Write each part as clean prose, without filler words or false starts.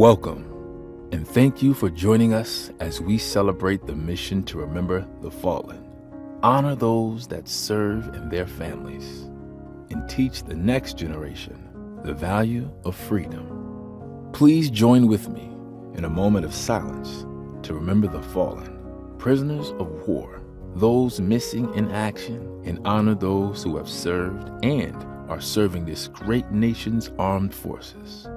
Welcome, and thank you for joining us as we celebrate the mission to remember the fallen, honor those that serve and their families, and teach the next generation the value of freedom. Please join with me in a moment of silence to remember the fallen, prisoners of war, those missing in action, and honor those who have served and are serving this great nation's armed forces.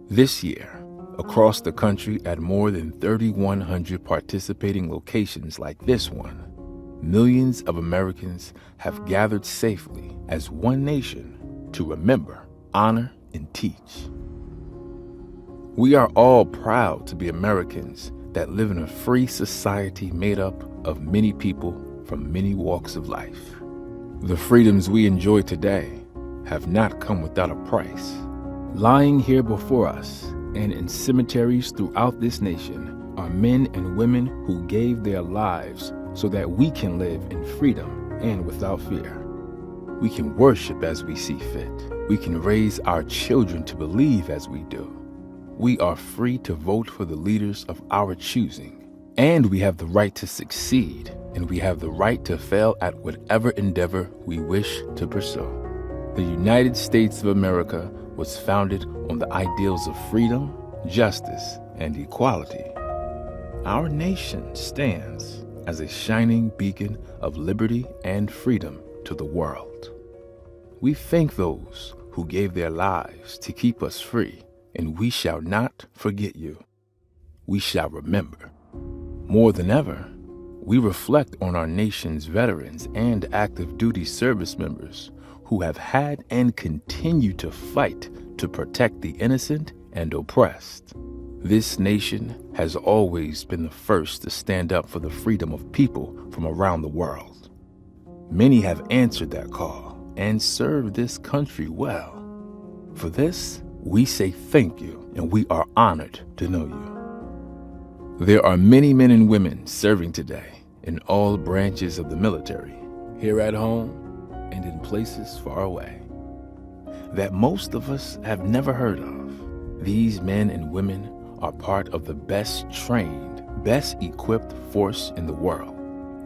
This year, across the country at more than 3,100 participating locations like this one, millions of Americans have gathered safely as one nation to remember, honor, and teach. We are all proud to be Americans that live in a free society made up of many people from many walks of life. The freedoms we enjoy today have not come without a price. Lying here before us and in cemeteries throughout this nation are men and women who gave their lives so that we can live in freedom and without fear. We can worship as we see fit. We can raise our children to believe as we do. We are free to vote for the leaders of our choosing. And we have the right to succeed, and we have the right to fail at whatever endeavor we wish to pursue. The United States of America was founded on the ideals of freedom, justice, and equality. Our nation stands as a shining beacon of liberty and freedom to the world. We thank those who gave their lives to keep us free, and we shall not forget you. We shall remember. More than ever, we reflect on our nation's veterans and active duty service members who have had and continue to fight to protect the innocent and oppressed. This nation has always been the first to stand up for the freedom of people from around the world. Many have answered that call and served this country well. For this, we say thank you, and we are honored to know you. There are many men and women serving today in all branches of the military, here at home and in places far away, that most of us have never heard of. These men and women are part of the best trained, best equipped force in the world.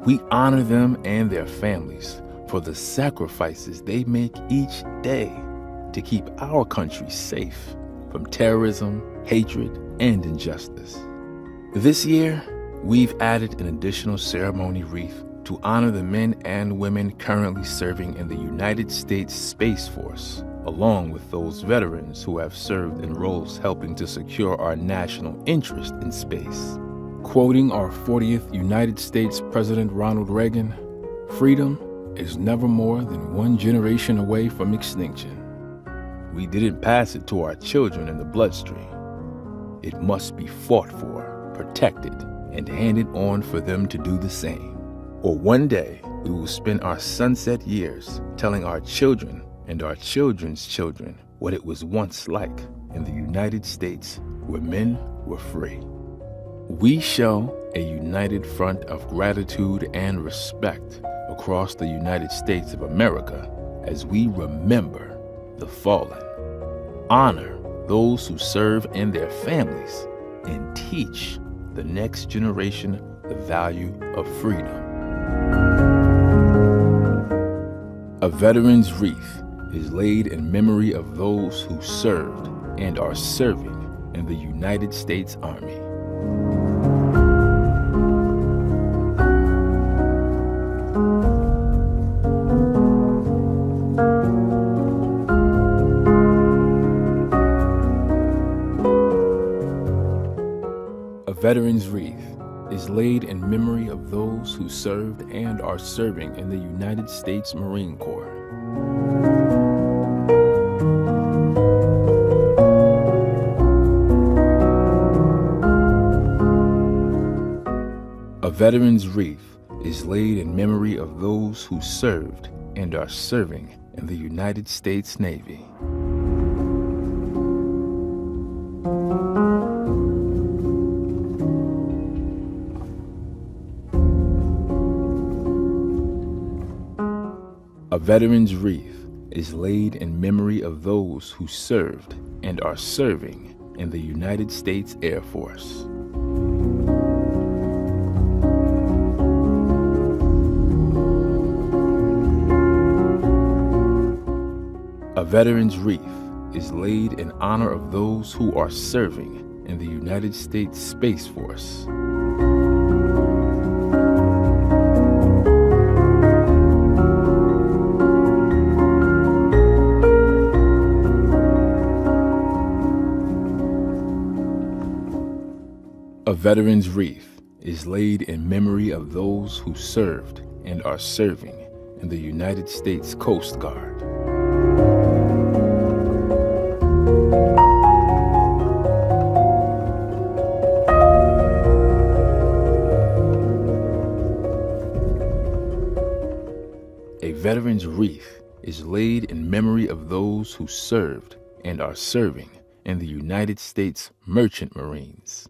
We honor them and their families for the sacrifices they make each day to keep our country safe from terrorism, hatred, and injustice. This year, we've added an additional ceremony wreath to honor the men and women currently serving in the United States Space Force, along with those veterans who have served in roles helping to secure our national interest in space. Quoting our 40th United States President Ronald Reagan, "Freedom is never more than one generation away from extinction." We didn't pass it to our children in the bloodstream. It must be fought for, protected, and handed on for them to do the same. Or one day, we will spend our sunset years telling our children and our children's children what it was once like in the United States where men were free. We show a united front of gratitude and respect across the United States of America as we remember the fallen, honor those who serve and their families, and teach the next generation the value of freedom. A veteran's wreath is laid in memory of those who served and are serving in the United States Army. A veteran's wreath is laid in memory of those who served and are serving in the United States Marine Corps. A veteran's wreath is laid in memory of those who served and are serving in the United States Navy. A veteran's wreath is laid in memory of those who served and are serving in the United States Air Force. A veteran's wreath is laid in honor of those who are serving in the United States Space Force. A veteran's wreath is laid in memory of those who served and are serving in the United States Coast Guard. A veteran's wreath is laid in memory of those who served and are serving in the United States Merchant Marines.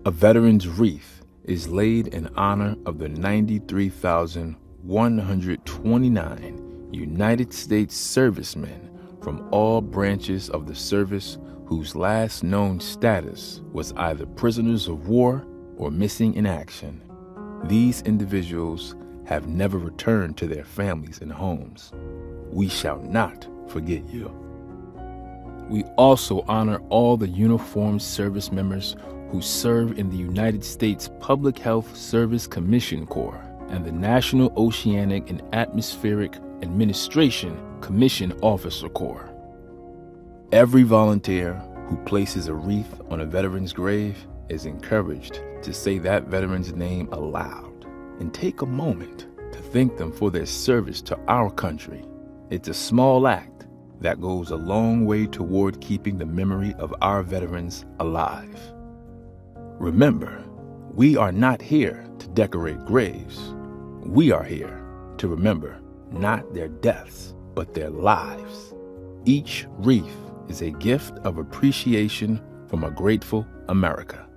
A veteran's wreath is laid in honor of the 93,129 United States servicemen from all branches of the service whose last known status was either prisoners of war or missing in action. These individuals have never returned to their families and homes. We shall not forget you. We also honor all the uniformed service members who serve in the United States Public Health Service Commission Corps and the National Oceanic and Atmospheric Administration Commission Officer Corps. Every volunteer who places a wreath on a veteran's grave is encouraged to say that veteran's name aloud and take a moment to thank them for their service to our country. It's a small act that goes a long way toward keeping the memory of our veterans alive. Remember, we are not here to decorate graves. We are here to remember not their deaths, but their lives. Each wreath is a gift of appreciation from a grateful America.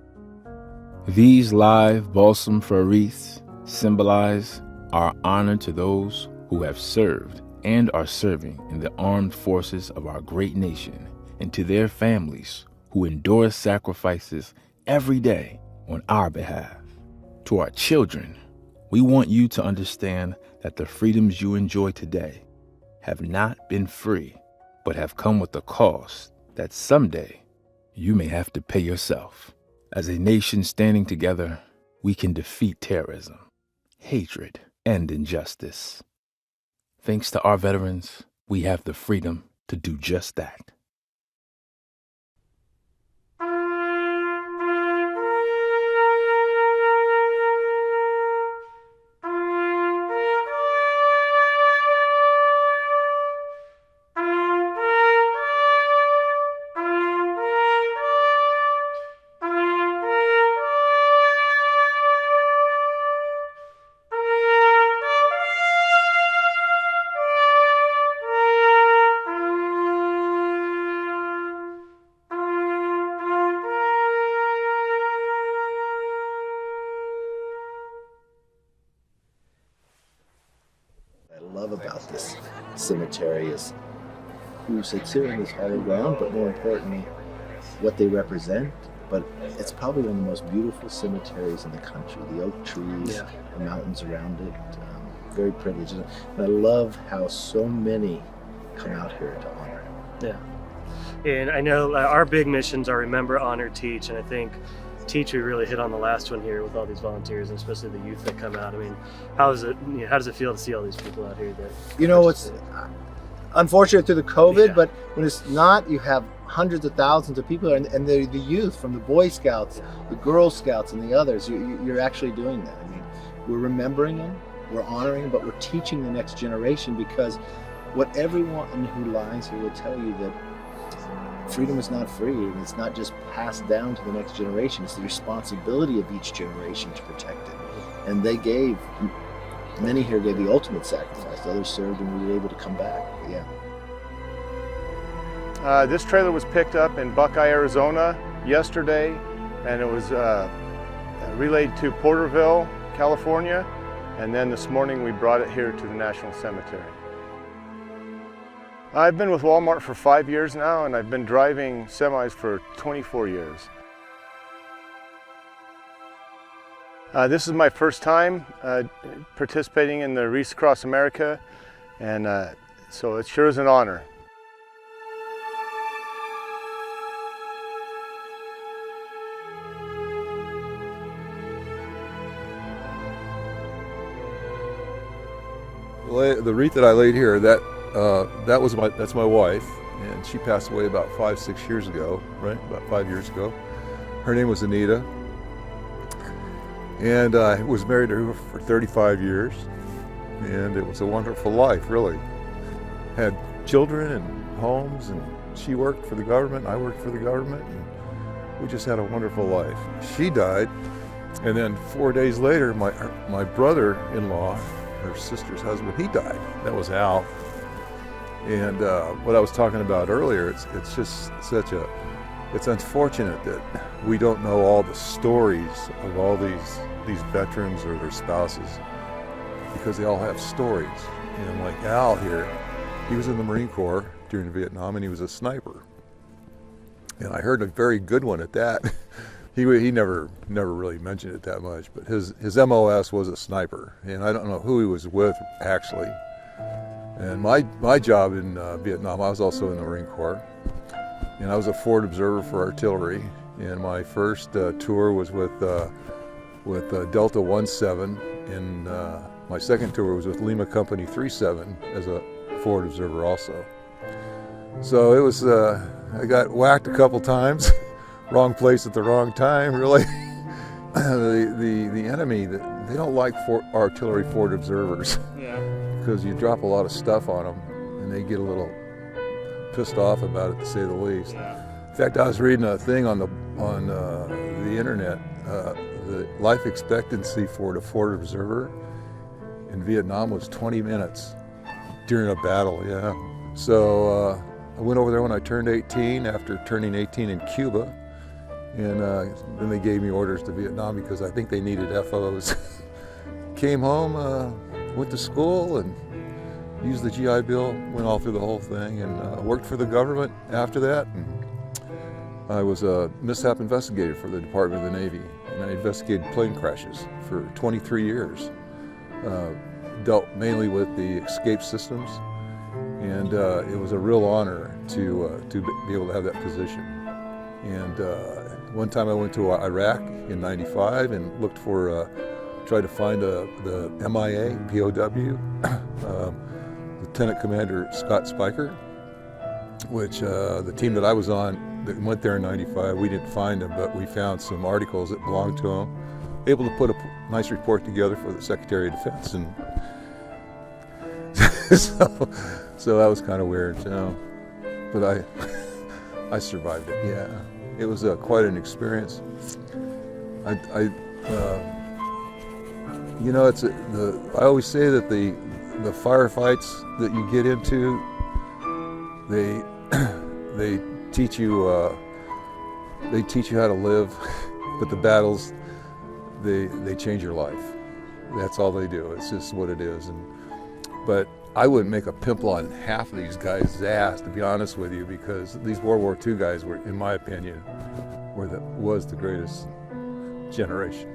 These live balsam fir wreaths symbolize our honor to those who have served and are serving in the armed forces of our great nation, and to their families who endure sacrifices every day on our behalf. To our children, we want you to understand that the freedoms you enjoy today have not been free, but have come with a cost that someday you may have to pay yourself. As a nation standing together, we can defeat terrorism, hatred, and injustice. Thanks to our veterans, we have the freedom to do just that. cemetery is who sits here in this hollow ground, but more importantly, what they represent. But it's probably one of the most beautiful cemeteries in the country. The oak trees, the mountains around it, very privileged. And I love how so many come out here to honor him. Yeah. And I know our big missions are remember, honor, teach. And I think teach, we really hit on the last one here with all these volunteers, and especially the youth that come out. I mean, how does it feel to see all these people out here? That it's unfortunate through the COVID, but when it's not, you have hundreds of thousands of people, and the youth from the Boy Scouts, the Girl Scouts, and the others. You're actually doing that. I mean, we're remembering them, we're honoring them, but we're teaching the next generation, because what everyone who lies here will tell you, that freedom is not free, and it's not just passed down to the next generation. It's the responsibility of each generation to protect it. And many here gave the ultimate sacrifice. Others served and we were able to come back. But this trailer was picked up in Buckeye, Arizona yesterday, and it was relayed to Porterville, California, and then this morning we brought it here to the National Cemetery. I've been with Walmart for 5 years now, and I've been driving semis for 24 years. This is my first time participating in the Wreaths Across America, and so it sure is an honor. The wreath that I laid here, that's my wife, and she passed away about 5-6 years ago, right? About 5 years ago. Her name was Anita, and I was married to her for 35 years, and it was a wonderful life, really. Had children and homes, and she worked for the government, I worked for the government, and we just had a wonderful life. She died, and then 4 days later, my brother-in-law, her sister's husband, he died. That was Al. And what I was talking about earlier, it's just it's unfortunate that we don't know all the stories of all these veterans or their spouses, because they all have stories. And like Al here, he was in the Marine Corps during Vietnam, and he was a sniper. And I heard a very good one at that. He never really mentioned it that much, but his MOS was a sniper, and I don't know who he was with actually. And my job in Vietnam, I was also in the Marine Corps, and I was a forward observer for artillery. And my first tour was with Delta 17, and my second tour was with Lima Company 37 as a forward observer also. So it was I got whacked a couple times. Wrong place at the wrong time, really. The enemy, they don't like artillery forward observers, because you drop a lot of stuff on them, and they get a little pissed off about it, to say the least. In fact, I was reading a thing on the internet. The life expectancy for a forward observer in Vietnam was 20 minutes during a battle. So I went over there when I turned 18, after turning 18 in Cuba. And then they gave me orders to Vietnam, because I think they needed FOs. Came home, went to school, and used the GI Bill, went all through the whole thing, and worked for the government after that. And I was a mishap investigator for the Department of the Navy, and I investigated plane crashes for 23 years. Dealt mainly with the escape systems, and it was a real honor to be able to have that position. And one time I went to Iraq in '95 and looked for, tried to find the MIA, POW, Lieutenant Commander Scott Spiker, which the team that I was on that went there in '95, we didn't find him, but we found some articles that belonged to him. Able to put a nice report together for the Secretary of Defense, and so that was kind of weird, but I survived it. Yeah. It was quite an experience. I always say that the firefights that you get into, they teach you how to live, but the battles, they change your life. That's all they do. It's just what it is. But I wouldn't make a pimple on half of these guys' ass, to be honest with you, because these World War II guys were, in my opinion, was the greatest generation.